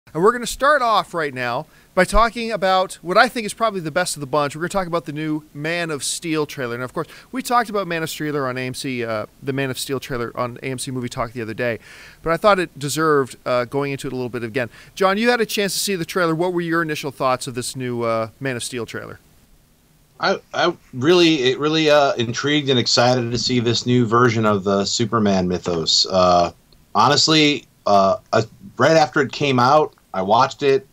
And we're going to start off right now by talking about what I think is probably the best of the bunch. We're going to talk about the new Man of Steel trailer. And of course, we talked about Man of Steel on AMC, the Man of Steel trailer on AMC Movie Talk the other day. But I thought it deserved going into it a little bit again. John, you had a chance to see the trailer. What were your initial thoughts of this new Man of Steel trailer? I really intrigued and excited to see this new version of the Superman mythos. Honestly, right after it came out, I watched it.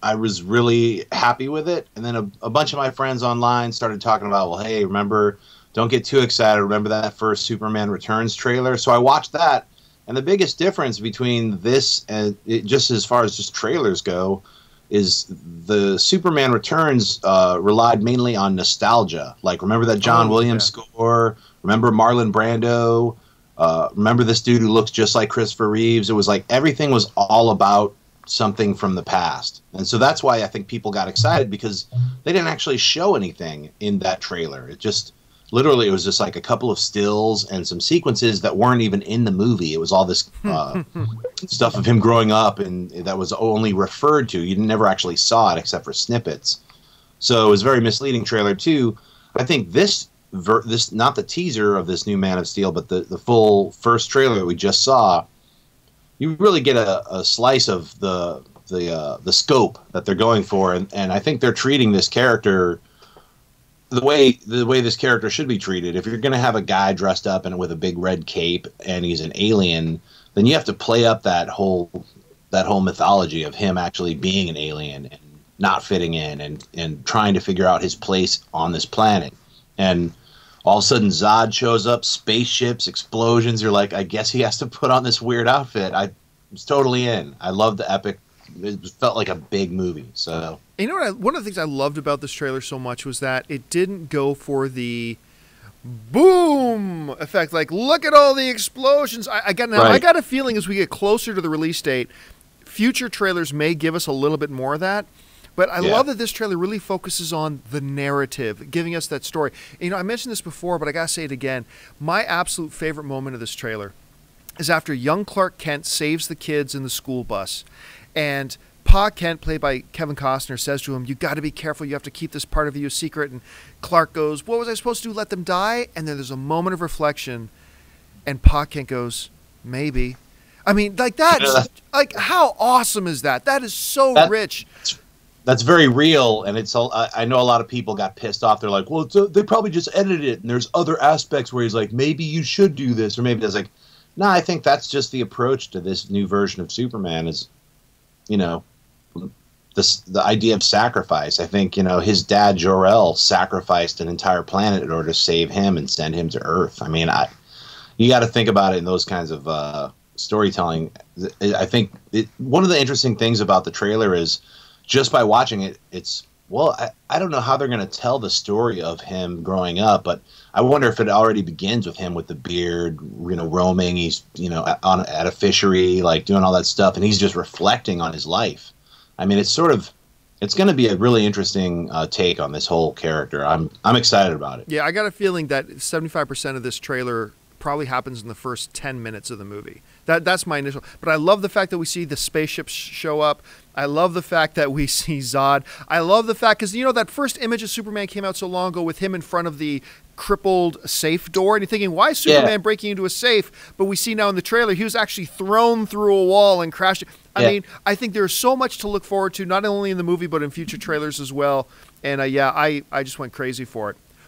I was really happy with it. And then a bunch of my friends online started talking about, well, hey, remember, don't get too excited. Remember that first Superman Returns trailer? So I watched that. And the biggest difference between this and just as far as just trailers go is the Superman Returns relied mainly on nostalgia. Like, remember that John Williams score? Remember Marlon Brando? Remember this dude who looks just like Christopher Reeves? It was like everything was all about something from the past. And so that's why I think people got excited, because they didn't actually show anything in that trailer. It just literally, it was just like a couple of stills and some sequences that weren't even in the movie. It was all this stuff of him growing up, and that was only referred to. You never actually saw it except for snippets. So it was a very misleading trailer too. I think this not the teaser of this new Man of Steel, but the full first trailer that we just saw, you really get a slice of the scope that they're going for, and I think they're treating this character the way this character should be treated. If you're going to have a guy dressed up and with a big red cape and he's an alien, then you have to play up that whole mythology of him actually being an alien and not fitting in and trying to figure out his place on this planet. And all of a sudden Zod shows up, spaceships, explosions. You're like, I guess he has to put on this weird outfit. I was totally in. I loved the epic. It felt like a big movie. So, and you know what? One of the things I loved about this trailer so much was that it didn't go for the boom effect. Like, look at all the explosions. I got a feeling as we get closer to the release date, future trailers may give us a little bit more of that. But I love that this trailer really focuses on the narrative, giving us that story. And, you know, I mentioned this before, but I got to say it again. My absolute favorite moment of this trailer is after young Clark Kent saves the kids in the school bus. And Pa Kent, played by Kevin Costner, says to him, you got to be careful. You have to keep this part of you a secret. And Clark goes, what was I supposed to do, let them die? And then there's a moment of reflection. And Pa Kent goes, maybe. I mean, like, that's, like, how awesome is that? That is so rich. That's very real, and I know a lot of people got pissed off. They're like, well, they probably just edited it, and there's other aspects where he's like, maybe you should do this, or maybe that's like, no, I think that's just the approach to this new version of Superman is, you know, the idea of sacrifice. I think, you know, his dad, Jor-El, sacrificed an entire planet in order to save him and send him to Earth. I mean, you got to think about it in those kinds of storytelling. I think one of the interesting things about the trailer is, just by watching it, I don't know how they're going to tell the story of him growing up, but I wonder if it already begins with him with the beard, you know, roaming. He's, you know, at a fishery, like doing all that stuff, and he's just reflecting on his life. I mean, it's going to be a really interesting take on this whole character. I'm excited about it. Yeah, I got a feeling that 75% of this trailer probably happens in the first 10 minutes of the movie. That's my initial. But I love the fact that we see the spaceships show up. I love the fact that we see Zod. I love the fact, because, you know, that first image of Superman came out so long ago with him in front of the crippled safe door, and you're thinking, why is Superman breaking into a safe? But we see now in the trailer, he was actually thrown through a wall and crashed. I mean, I think there's so much to look forward to, not only in the movie, but in future trailers as well. And I just went crazy for it.